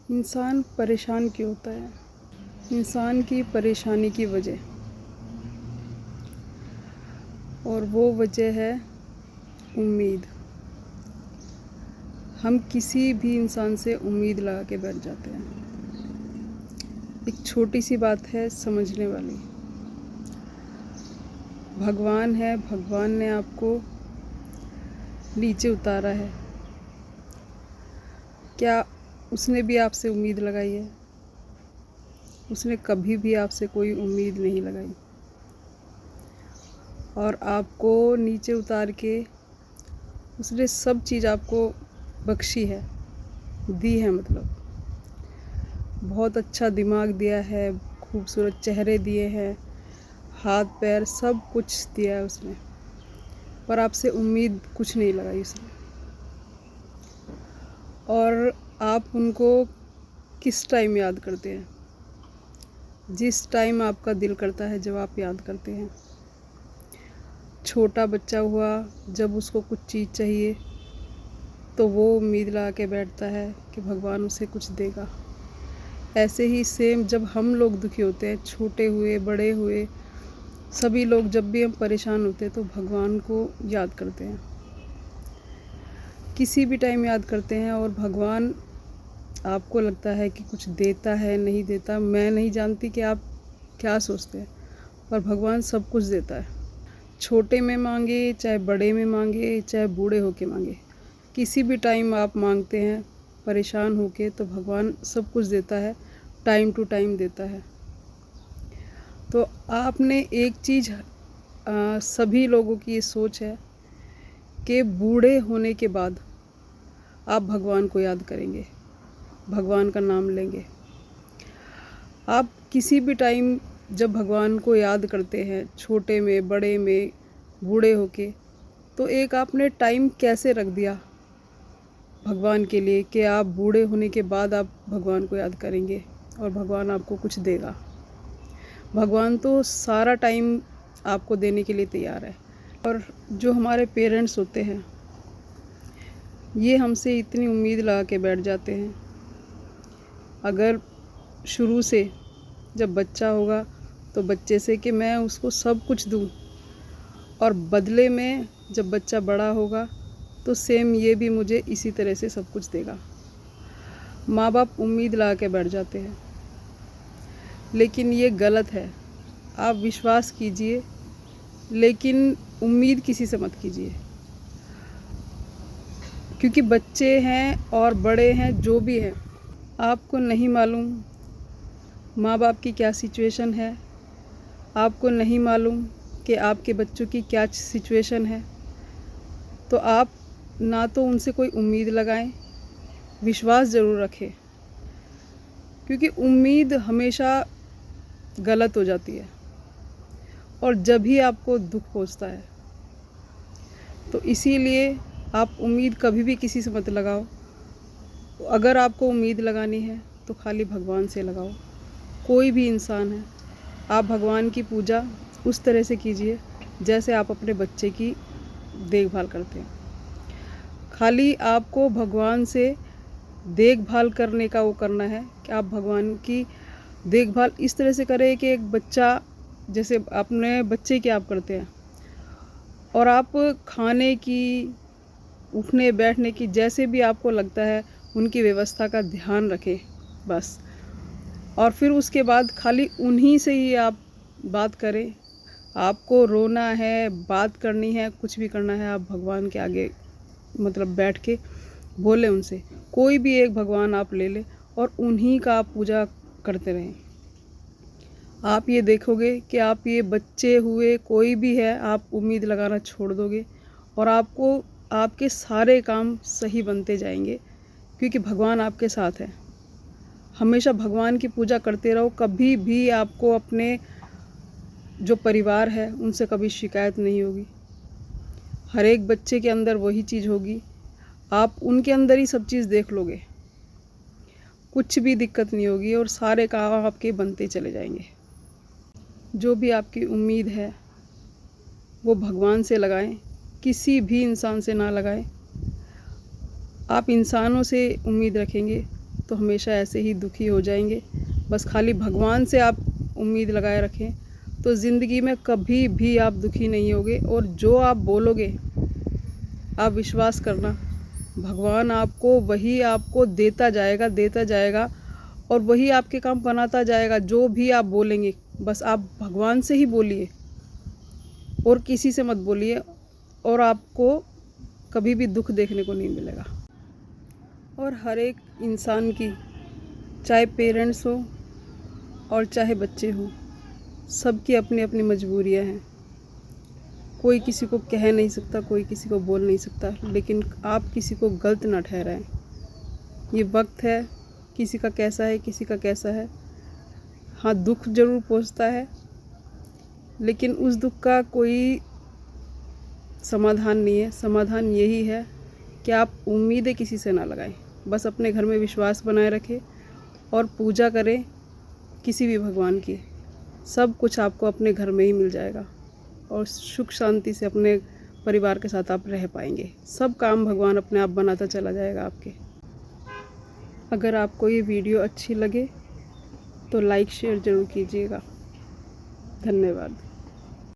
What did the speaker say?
इंसान परेशान क्यों होता है? इंसान की परेशानी की वजह, और वो वजह है उम्मीद। हम किसी भी इंसान से उम्मीद लगा के बैठ जाते हैं। एक छोटी सी बात है समझने वाली। भगवान है, भगवान ने आपको नीचे उतारा है। क्या उसने भी आपसे उम्मीद लगाई है? उसने कभी भी आपसे कोई उम्मीद नहीं लगाई, और आपको नीचे उतार के उसने सब चीज़ आपको बख्शी है, दी है। मतलब बहुत अच्छा दिमाग दिया है, खूबसूरत चेहरे दिए हैं, हाथ पैर सब कुछ दिया है उसने, पर आपसे उम्मीद कुछ नहीं लगाई उसने। और आप उनको किस टाइम याद करते हैं? जिस टाइम आपका दिल करता है, जब आप याद करते हैं। छोटा बच्चा हुआ, जब उसको कुछ चीज़ चाहिए तो वो उम्मीद लगा के बैठता है कि भगवान उसे कुछ देगा। ऐसे ही सेम जब हम लोग दुखी होते हैं, छोटे हुए बड़े हुए सभी लोग, जब भी हम परेशान होते हैं तो भगवान को याद करते हैं। किसी भी टाइम याद करते हैं, और भगवान, आपको लगता है कि कुछ देता है, नहीं देता, मैं नहीं जानती कि आप क्या सोचते हैं, पर भगवान सब कुछ देता है। छोटे में मांगे, चाहे बड़े में मांगे, चाहे बूढ़े होके मांगे, किसी भी टाइम आप मांगते हैं परेशान होके, तो भगवान सब कुछ देता है, टाइम टू टाइम देता है। तो आपने एक चीज़, सभी लोगों की ये सोच है कि बूढ़े होने के बाद आप भगवान को याद करेंगे, भगवान का नाम लेंगे। आप किसी भी टाइम जब भगवान को याद करते हैं, छोटे में बड़े में बूढ़े होके, तो एक आपने टाइम कैसे रख दिया भगवान के लिए कि आप बूढ़े होने के बाद आप भगवान को याद करेंगे और भगवान आपको कुछ देगा। भगवान तो सारा टाइम आपको देने के लिए तैयार है। और जो हमारे पेरेंट्स होते हैं, ये हमसे इतनी उम्मीद लगा के बैठ जाते हैं। अगर शुरू से जब बच्चा होगा तो बच्चे से कि मैं उसको सब कुछ दूँ, और बदले में जब बच्चा बड़ा होगा तो सेम ये भी मुझे इसी तरह से सब कुछ देगा। माँ बाप उम्मीद लगा के बैठ जाते हैं, लेकिन ये गलत है। आप विश्वास कीजिए, लेकिन उम्मीद किसी से मत कीजिए, क्योंकि बच्चे हैं और बड़े हैं जो भी हैं, आपको नहीं मालूम माँ बाप की क्या सिचुएशन है, आपको नहीं मालूम कि आपके बच्चों की क्या सिचुएशन है। तो आप ना तो उनसे कोई उम्मीद लगाएं, विश्वास ज़रूर रखें, क्योंकि उम्मीद हमेशा गलत हो जाती है, और जब ही आपको दुख पहुंचता है। तो इसीलिए आप उम्मीद कभी भी किसी से मत लगाओ। अगर आपको उम्मीद लगानी है तो खाली भगवान से लगाओ। कोई भी इंसान है, आप भगवान की पूजा उस तरह से कीजिए जैसे आप अपने बच्चे की देखभाल करते हैं। खाली आपको भगवान से देखभाल करने का वो करना है कि आप भगवान की देखभाल इस तरह से करें कि एक बच्चा, जैसे अपने बच्चे की आप करते हैं, और आप खाने की, उठने बैठने की, जैसे भी आपको लगता है उनकी व्यवस्था का ध्यान रखें बस। और फिर उसके बाद खाली उन्हीं से ही आप बात करें। आपको रोना है, बात करनी है, कुछ भी करना है, आप भगवान के आगे मतलब बैठ के बोले उनसे। कोई भी एक भगवान आप ले लें और उन्हीं का आप पूजा करते रहें। आप ये देखोगे कि आप ये बच्चे हुए कोई भी है, आप उम्मीद लगाना छोड़ दोगे, और आपको आपके सारे काम सही बनते जाएंगे, क्योंकि भगवान आपके साथ है। हमेशा भगवान की पूजा करते रहो। कभी भी आपको अपने जो परिवार है उनसे कभी शिकायत नहीं होगी। हर एक बच्चे के अंदर वही चीज़ होगी, आप उनके अंदर ही सब चीज़ देख लोगे, कुछ भी दिक्कत नहीं होगी, और सारे काम आपके बनते चले जाएंगे। जो भी आपकी उम्मीद है वो भगवान से लगाएं, किसी भी इंसान से ना लगाएं। आप इंसानों से उम्मीद रखेंगे तो हमेशा ऐसे ही दुखी हो जाएंगे। बस खाली भगवान से आप उम्मीद लगाए रखें तो ज़िंदगी में कभी भी आप दुखी नहीं होगे। और जो आप बोलोगे, आप विश्वास करना, भगवान आपको वही आपको देता जाएगा और वही आपके काम बनाता जाएगा। जो भी आप बोलेंगे बस आप भगवान से ही बोलिए और किसी से मत बोलिए, और आपको कभी भी दुख देखने को नहीं मिलेगा। और हर एक इंसान की, चाहे पेरेंट्स हो और चाहे बच्चे हों, सबकी अपनी अपनी मजबूरियां हैं। कोई किसी को कह नहीं सकता, कोई किसी को बोल नहीं सकता, लेकिन आप किसी को गलत ना ठहराएं। ये वक्त है, किसी का कैसा है, किसी का कैसा है। हाँ, दुख ज़रूर पहुंचता है, लेकिन उस दुख का कोई समाधान नहीं है। समाधान यही है कि आप उम्मीदें किसी से ना लगाएं। बस अपने घर में विश्वास बनाए रखें और पूजा करें किसी भी भगवान की। सब कुछ आपको अपने घर में ही मिल जाएगा और सुख शांति से अपने परिवार के साथ आप रह पाएंगे। सब काम भगवान अपने आप बनाता चला जाएगा आपके। अगर आपको ये वीडियो अच्छी लगे तो लाइक शेयर ज़रूर कीजिएगा। धन्यवाद।